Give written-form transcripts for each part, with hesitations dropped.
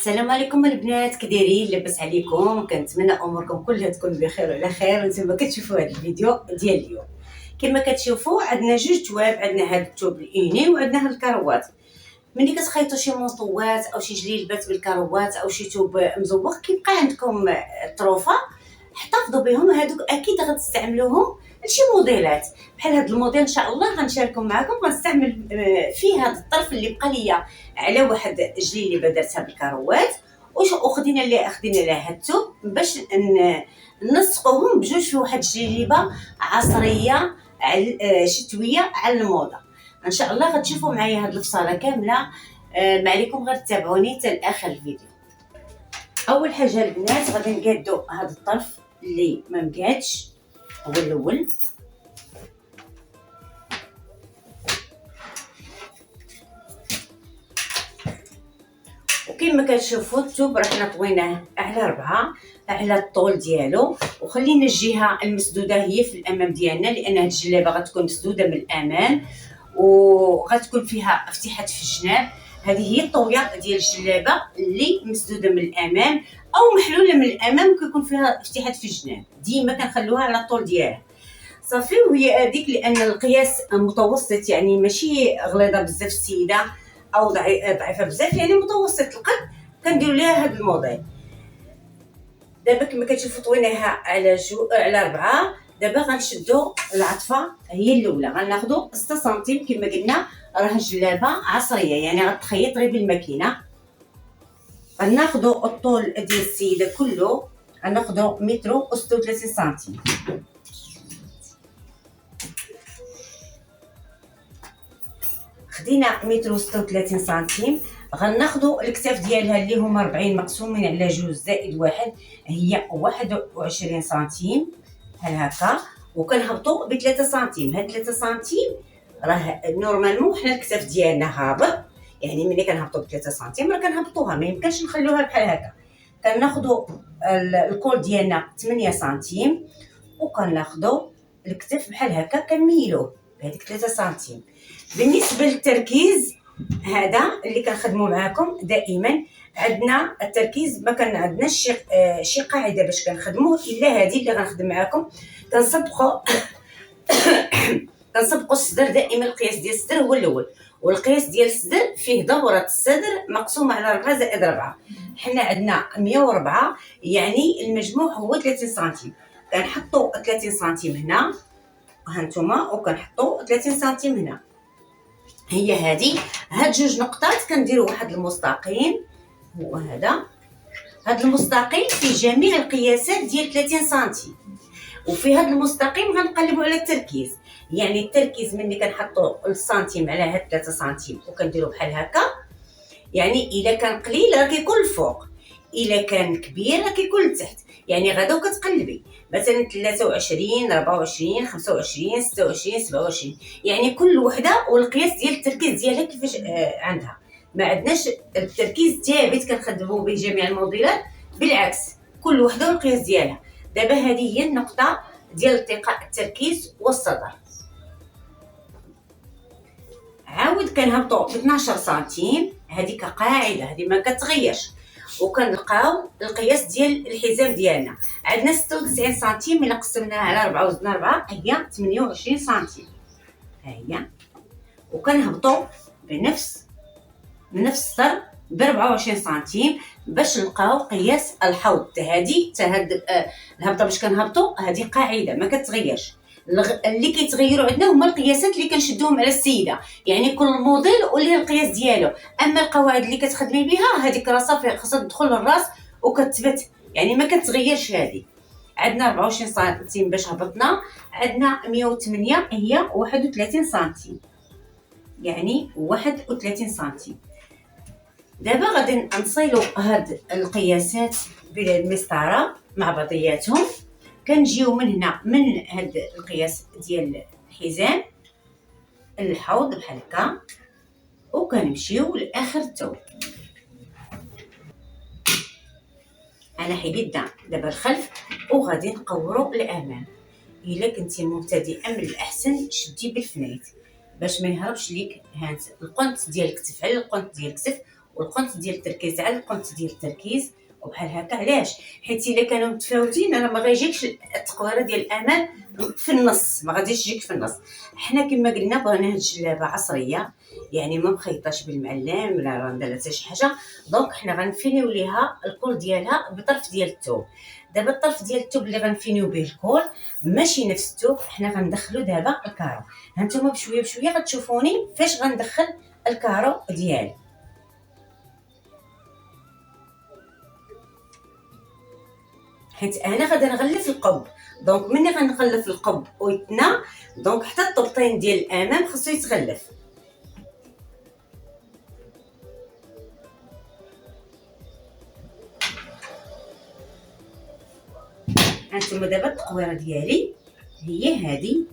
السلام عليكم البنات، كدايرين؟ لاباس عليكم؟ كنتمنى اموركم كلها تكون بخير وعلى خير. وانتم كتشوفوا هذا الفيديو ديال اليوم. كما كتشوفوا عندنا جوج تواب، عندنا هذا الثوب الاني وعندنا هاد الكروات. ملي كتخيطوا شي منطوات او شي جليلبات بالكروات او شي ثوب مزوق كيبقى عندكم الطروفه، احتفظوا بهم. هادوك اكيد غتستعملوهم لشي موديلات بحال هاد الموديل. ان شاء الله غنشاركهم معكم. غنستعمل فيه هاد الطرف اللي بقى ليا على واحد الجليلبه درتها بالكروات، وخدينا لها هاد الثوب باش ننسقوهم بجوج في واحد الجليبه عصريه شتويه على الموضه. ان شاء الله غتشوفوا معايا هاد الفصاله كامله. ما عليكم غير تتابعوني حتى لاخر الفيديو. اول حاجه البنات غادي نقادو هاد الطرف اللي ما مقادش، هو الاول. وكما كتشوفوا الثوب راه حنا طويناه على 4 على الطول ديالو، وخلينا الجهه المسدوده هي في الامام ديالنا، لان هاد الجلابه غتكون مسدوده من الامام وغتكون فيها افتحات في الجناب. هذه هي الطويه ديال الجلابه اللي مسدوده من الامام او محلوله من الامام كيكون فيها افتحات في الجناب. ديما كنخلوها على الطول ديالها صافي. وهي هذيك لان القياس متوسط، يعني ماشي غليظه بزاف السيده او ضعيفه بزاف، يعني متوسط القد. كنديروا ليها هذا الموديل. دابا كما كتشوفوا طويناها على 4. دابا غنشدوا العطفه هي الاولى، غناخذوا 6 سنتيم. كما قلنا راه جلابه عصريه يعني غتخيط غير بالماكينه. غناخذوا الطول ديال السيده كله، غناخذوا متر و 36 سنتيم. خدينا متر و 36 سنتيم. غناخذوا الكتاف ديالها اللي هما 40 مقسومين على 2 زائد 1 هي 21 سنتيم بحال هكا. وكنهبطوا ب 3 سنتيم. هاد 3 سنتيم راه نورمالمون حنا الكتاف ديالنا هابط، يعني ملي كنهبطوا ب 3 سنتيم راه كنهبطوها، ما يمكنش نخلوها بحال هكا. كناخذوا الكول ديالنا 8 سنتيم وكناخذوا الكتاف بحال هكا كنميلوه بهذيك 3 سنتيم. بالنسبه للتركيز هذا اللي كنخدموا معاكم دائما، عندنا التركيز ما كان عندناش شي قاعده باش كنخدموه الا هذه اللي غنخدم معاكم. كنسبقوا الصدر دائما. القياس ديال الصدر هو الاول، والقياس ديال الصدر فيه دوره الصدر مقسومه على 4 زائد 4. حنا عندنا 104، يعني المجموع هو 30 سنتيم. كنحطوا 30 سنتيم هنا هانتوما، وكنحطوا 30 سنتيم هنا. هي هذه هاد جوج نقطات كنديروا واحد المستقيم، هو هذا. هاد المستقيم في جميع القياسات ديال 30 سنتيم. وفي هاد المستقيم غنقلبوا على التركيز، يعني التركيز ملي كنحطوا السنتيم على هاد 3 سنتيم وكنديروا بحال هكا، يعني الا كان قليل راه كيكون الفوق، الا كان كبير راه كيكون لتحت. يعني غدا وكتقلبي مثلا 23 24 25 26 27، يعني كل وحده والقياس ديال التركيز ديالها كيفاش عندها. ما عندناش التركيز ثابت كنخدموا به جميع الموديلات، بالعكس كل وحده والقياس ديالها. دابا هذه هي النقطه ديال التقاء التركيز والصدر. عاود كنهبطوا ب 12 سنتيم، هذه كقاعده هذه ما كتغيرش. وكنلقاو القياس ديال الحزام ديالنا، عندنا 96 سنتيم. الا قسمناها على 4 وزدنا 4 هي 28 سنتيم. ها هي. وكنهبطوا بنفس السطر ب 24 سنتيم باش نلقاو قياس الحوض. هذه الهبطه باش كنهبطوا هذه قاعده ما كتغيرش. اللي كيتغيروا عندنا هما القياسات اللي كنشدوهم على السيده، يعني كل موديل وليه القياس ديالو. اما القواعد اللي كتخدمي بها هذيك راه صافي خاصها تدخل للراس وكتثبت، يعني ما كتغيرش. هذه عندنا 24 سنتيم باش هبطنا، عندنا 108 هي 31 سنتيم، يعني 31 سنتيم. دابا غادي نصيلوا هاد القياسات بالمسطره مع بعضياتهم. كنجيو من هنا من هاد القياس ديال الحزام الحوض بحال هكا، وكنمشيو لاخر الثوب. انا حيدنا دابا الخلف وغادي نقوروا الامام. الا كنتي مبتدئه من الاحسن شدي بالفنيت باش ما يهربش ليك هانت القنت ديال الكتف على القنت ديال الكتف، والقنت ديال التركيز على القنت ديال التركيز، وبحال هكا. علاش؟ حيت الا كانوا متفاوتين راه ما غيجيكش التقويره ديال الامام في النص، ما غاديش تجيك في النص. حنا كما قلنا بغينا هاد الجلابه عصريه، يعني ما مخيطاش بالمعلم ولا راه لا حتى شي حاجه. دونك حنا غنفينيو ليها الكول ديالها بطرف ديال الثوب. دابا الطرف ديال الثوب اللي غنفينيو به الكول ماشي نفس الثوب، حنا غندخلو دابا الكارو. هانتوما بشويه بشويه غتشوفوني فاش غندخل الكارو ديالي. حيت انا غادي نغلف القب، دونك ملي غنغلف القب ويتنى، دونك حتى الطبطين ديال الامام خصو يتغلف. هانتوما دابا التقويره ديالي هي هذه،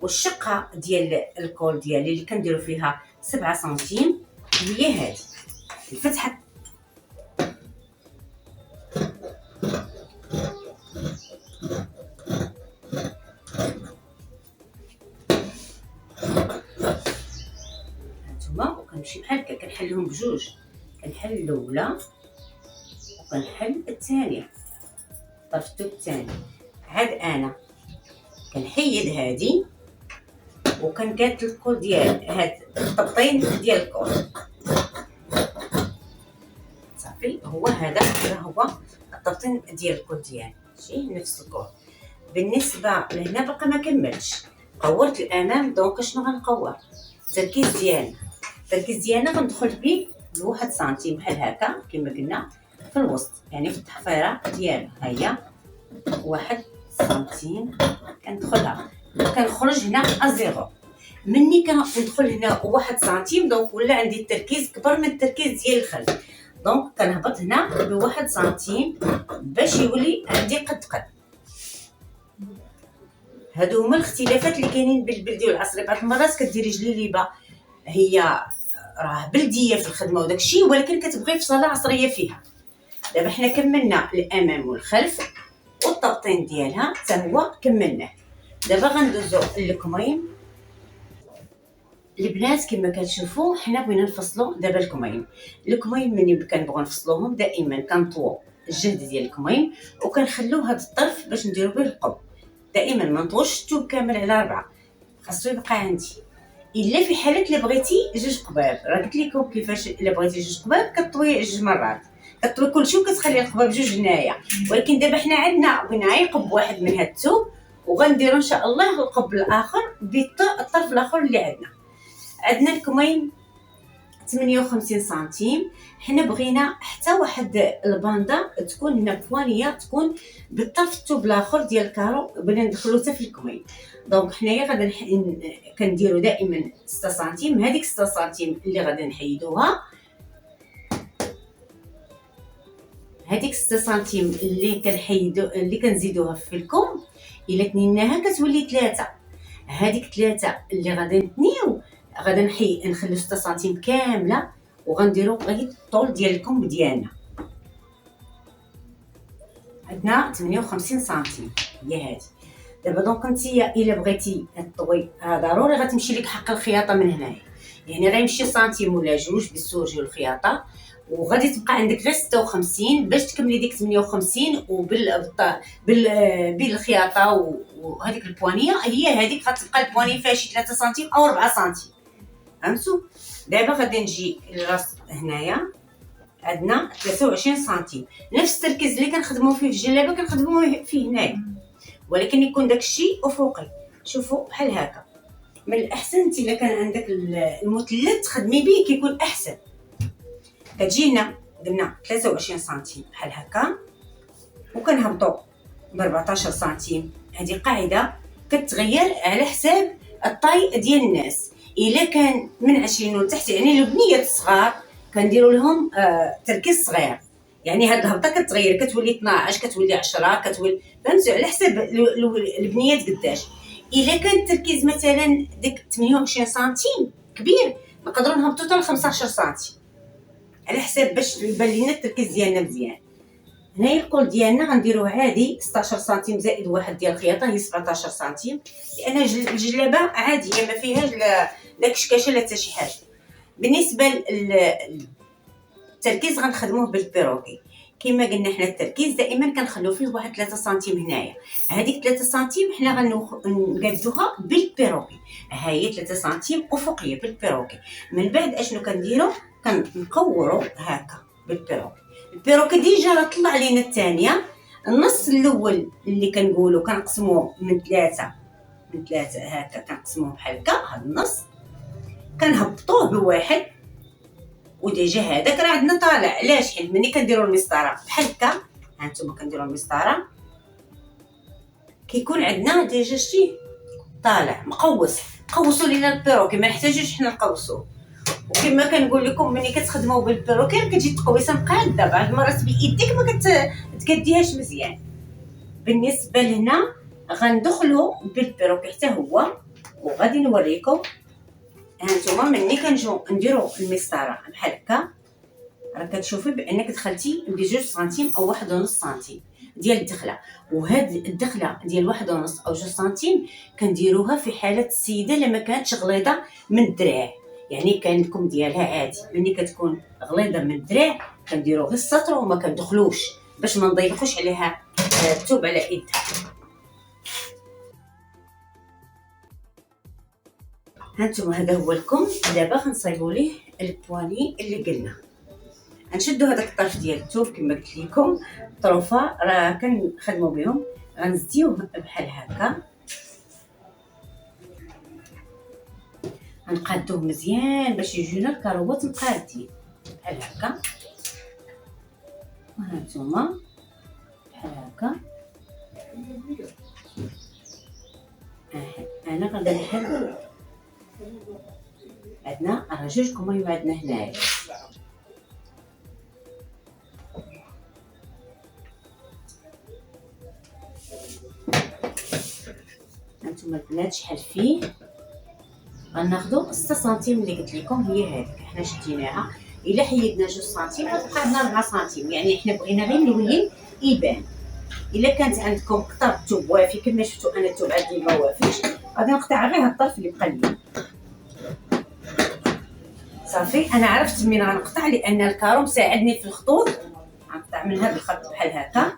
والشقه ديال الكول ديالي اللي كنديروا فيها 7 سنتيم هي هذه الفتحه. هانتوما وكنمشي بحال هكا كنحلهم بجوج، كنحل الاولى وكنحل الثانيه، طرف الثوب الثاني. عاد انا كنحيد هذه وكنقاد الكول ديال هاد الطبطين ديال الكول صافي. هو هذا هو الطبطين ديال الكول ديالي، ماشي نفس الكول. بالنسبه لهنا باقا ما كملتش، قورت الامام. دونك شنو غنقور؟ التركيز ديالنا غندخل به بواحد سنتيم بحال هكا كما قلنا في الوسط، يعني في التحفيره ديالها. هي 1 سنتيم كندخلها، كنخرج هنا ازيرو. مني كندخل هنا 1 سنتيم، دونك ولا عندي التركيز كبر من التركيز ديال الخلف. دونك كنهبط هنا ب1 سنتيم باش يولي عندي قد. هادو هما الاختلافات اللي كاينين بالبلدي والعصري. بعض المرات كديري جليبه هي راه بلديه في الخدمه وداكشي، ولكن كتبغي فصاله عصريه فيها. دابا حنا كملنا الامام والخلف والطبطين ديالها حتى هو كملناه. دابا غندوزو للكميم. البنات كما كتشوفوا حنا بغينا نفصلوا دابا الكميم ملي كنبغيو نفصلوهم دائما كنطوو الجهد ديال الكميم وكنخليو هذا الطرف باش نديرو به القب. دائما ما نطوش الثوب كامل على 4، خاصو يبقى عندي. الا في حاله الا بغيتي 2 قباب، راه قلت لكم كيفاش. الا بغيتي 2 قباب كطوي 2 مرات، كطوي كلشي وكتخلي القباب 2 هنايا. ولكن دابا حنا عندنا بغينا غير قب واحد من هاد الثوب، وغنديرو ان شاء الله القب الاخر بالطرف الاخر اللي عندنا الكميم 58 سنتيم. حنا بغينا حتى واحد الباندا تكون هنا بوانيه، تكون بالطرف الثوب الاخر ديال الكارو، بغينا ندخلو حتى في الكميم. دونك حنايا غادي كنديروا دائما 6 سنتيم. هذيك 6 سنتيم اللي غادي نحيدوها، هذيك 6 سنتيم اللي كنزيدوها في الكم، الا تنيناها كتولي 3. هذيك 3 اللي غادي نتنيو غادي نخليو 6 سنتيم كامله، وغنديروا غير الطول ديال الكم ديالنا. عندنا 58 سنتيم هي هذه. دابا دونك نتيا الا بغيتي تطوي ضروري غتمشي لك حق الخياطه من هنايا، يعني غيمشي سنتيم ولا 2 بالسوجي والخياطه، وغادي تبقى عندك غير 56 باش تكملي ديك 58. بالخياطه وهذيك البوانيه هي هذيك غتبقى البوانيه فيها شي 3 سنتيم او 4 سنتيم. فهمتوا؟ دابا غادي نجي للراس هنايا عندنا 23 سنتيم. نفس التركيز اللي كنخدموا فيه في الجلابه كنخدموا فيه هنايا، ولكن يكون داكشي افقي. شوفوا بحال هكا. من الاحسن الا كان عندك المثلث تخدمي به كيكون احسن. كتجي هنا قلنا 23 سنتيم بحال هكا، وكنهبطوا ب 14 سنتيم. هذه قاعده كتغير على حساب الطاي ديال الناس. الا كان من 20 وتحت، يعني البنيات الصغار كنديروا لهم تركيز صغير، يعني هاد الهبطه كتغير كتولي 12 كتولي 10 كتولي، فهمتوا؟ على حساب البنيات قداش. الا كان التركيز مثلا ديك 28 سنتيم كبير، نقدروا نهبطوا حتى ل 15 سنتيم على حساب باش يبان لنا التركيز ديالنا مزيان. هنايا الكول ديالنا غنديروه عادي 16 سنتيم زائد واحد ديال الخياطه، هي 17 سنتيم، لان الجلابه عاديه ما فيهاش لا كشكاشه لا حتى شي حاجه. بالنسبه التركيز غنخدموه بالبيروكي. كما قلنا حنا التركيز دائما كنخلو فيه واحد 3 سنتيم هنايا. هذيك 3 سنتيم حنا غنقادوها بالبيروكي. ها هي 3 سنتيم افقيه بالبيروكي. من بعد اشنو كنديرو؟ كنقورو هكا بالبيروكي. البيروكي ديجا راه طلع علينا الثانيه. النص الاول اللي كنقولوا كنقسموه من ثلاثه هكا، كنقسموه بحال هكا. هذا النص كنهبطوه بواحد، وديجا هذاك راه عندنا طالع. علاش؟ حيت ملي كنديروا المسطره بحال هكا، ها نتوما كنديروا المسطره كيكون عندنا ديجا شتي طالع مقوس. قوسوا لينا البيروكي، ما نحتاجوش حنا نقوسوه. وكما كنقول لكم ملي كتخدموا بالبيروكي كتجي تقويصه مقاده، بعض المرات بايديك ما كتقديهاش مزيان. بالنسبه لهنا غندخلوا بالبيروكي حتى هو، وغادي نوريكم. هانتوما ملي كنجيو نديرو المسطره بحال هكا، راه كتشوفي بانك دخلتي ب2 سنتيم او 1.5 سنتيم ديال الدخله. وهاد الدخله ديال 1.5 او 2 سنتيم كنديروها في حاله السيده لما كانتش غليظه من الدراع. يعني كان لكم ديالها عادي، ملي كتكون غليظه من الدراع كنديرو غير السطر وما كندخلوش باش ما نضيقوش عليها الثوب على ايدها. هانتوما هذا هو الكم. دابا غنصايبوا ليه البواني اللي قلنا. غنشدوا هذاك الطرف ديال الثوب كما قلت لكم، الطروفه راه كنخدموا بهم. غنزديوه بحال هكا، غنقادوه مزيان باش يجيونا الكروات مقادين بحال هكا. وهانتوما بحال هكا. انا غادي نحل عندنا راه 2 كميم عندنا هنايا. هانتوما البنات شحال فيه؟ غناخدو 6 سنتيم اللي قلت لكم، هي هذيك حنا شديناها. الا حيدنا 2 سنتيم غتبقى عندنا 4 سنتيم. يعني حنا بغينا غير اللوين يبان. الا كانت عندكم قطر الثوب وافي كما شفتوا انا الثوب عندي ما وافيش، غادي نقطع غير هاد الطرف اللي بقى لي. صافي انا عرفت منين غنقطع، لان الكارو مساعدني في الخطوط. غنقطع من هذا الخط بحال هكا.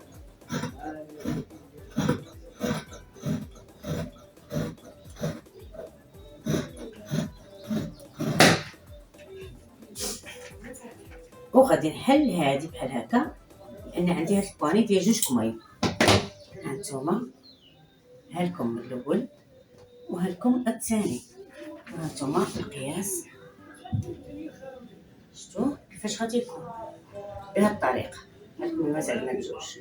وغادي نحل هذه بحال هكا، لان عندي هاد البواني ديال 2 كميم. هانتوما هالكم الاول وهالكم الثاني، وهانتوما القياس. شفتوا كيفاش غادي يكون بهذه الطريقه. هالكم مازال عندنا بجوج.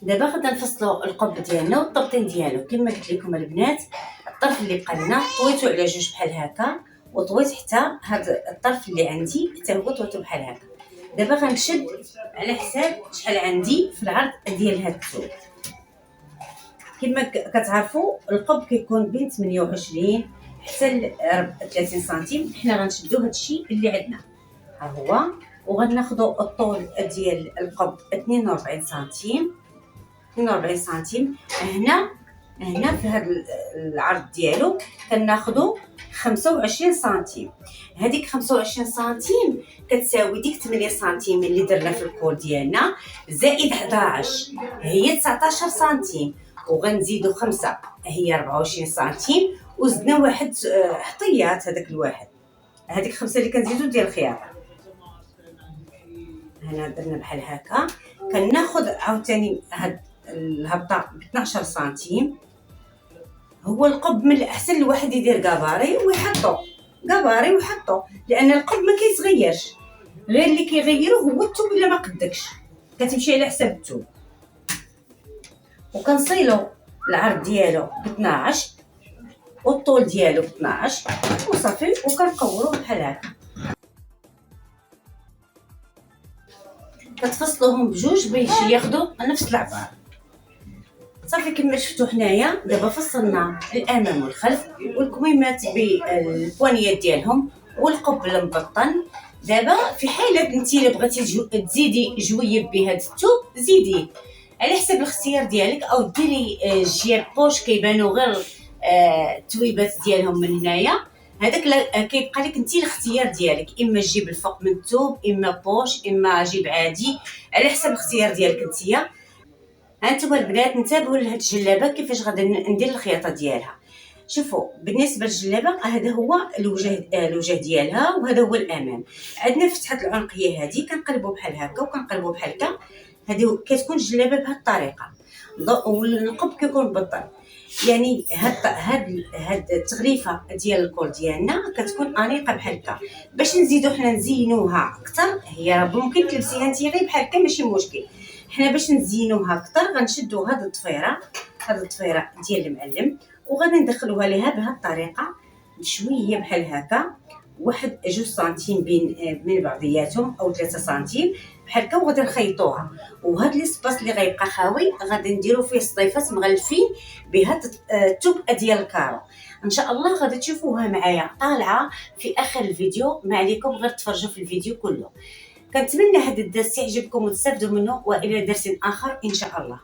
دابا غادا نفصلوا القب ديالنا والطرطين ديالو. كما قلت لكم البنات، الطرف اللي بقى لنا طويتو على 2 بحال هكا، وطويت حتى هذا الطرف اللي عندي حتى هو طويتو بحال هكا. دابا غنشد على حساب شحال عندي في العرض ديال هاد الثوب. كما كتعرفوا القب كيكون بين 28 حتى ل 30 سنتيم. حنا غنشدو هادشي اللي عندنا ها هو، وغناخدو الطول ديال القب 42 سنتيم. 42 سنتيم. هنا في هذا العرض ديالو كناخدو 25 سنتيم. هذيك 25 سنتيم كتساوي ديك 8 سنتيم اللي درنا في الكول ديالنا زائد 11 هي 19 سنتيم، وغنزيدو 5 هي 24 سنتيم، وزدنا واحد حطيات. هذاك الواحد، هذيك 5 اللي كنزيدو ديال الخياطه. هنا درنا بحال هكا. كناخد عاوتاني هاد الهبطه ب 12 سنتيم. هو القب من الاحسن الواحد يدير كاباري ويحطو كاباري ويحطو، لان القب ما كيتغيرش، غير اللي كيغيرو هو الثوب. الا ما قدكش كتمشي على حساب الثوب. وكنصيلو العرض ديالو ب 12 والطول ديالو ب 12 وصافي، وكنقوروه بحال هكا. كتفصلوهم بجوج باش ياخدو نفس العبار. صافي كما شفتوا حنايا دابا فصلنا الامام والخلف والكميمات بالبوانيات ديالهم والقب المبطن. دابا في حاله انت الا بغيتي تزيدي جويب بهذا الثوب زيدي على حسب الاختيار ديالك، او ديري جياب بوش كيبانوا غير التويبات ديالهم من هنايا. هذاك كيبقى لك انت الاختيار ديالك، اما تجيب الفوق من الثوب، اما بوش، اما جيب عادي، على حسب الاختيار ديالك انت. هانتوما البنات انتبهوا لهاد الجلابه كيفاش غادي ندير الخياطه ديالها. شوفوا بالنسبه للجلابه هذا هو الوجه ديالها، وهذا هو الامام. عندنا فتحه العنقيه هذه كنقلبوا بحال هكا وكنقلبوا بحال هكا، هذه كتكون الجلابه بهذه الطريقه، والنقب كيكون بالطول. يعني هاد التغليفه ديال الكول ديالنا كتكون انيقه بحال هكا. باش نزيدو حنا نزينوها اكثر، هي ممكن تلبسيها انت غير بحال هكا ماشي مشكل. حنا باش نزينوها اكثر غنشدو هاد الضفيره ديال المعلم، وغادي ندخلوها ليها بهذه الطريقه بشويه بحال هكا، واحد 2 سنتيم بين بعضياتهم او 3 سنتيم بحال هكا، وغادي نخيطوها. وهاد ليسباس اللي غيبقى خاوي غادي نديرو فيه صديفات مغلفين بهاد التوب ديال الكارو. ان شاء الله غادي تشوفوها معايا طالعه في اخر الفيديو، ما عليكم غير تفرجوا في الفيديو كله. كنتمنى هذا الدرس يعجبكم وتستافدوا منه، والى درس اخر ان شاء الله.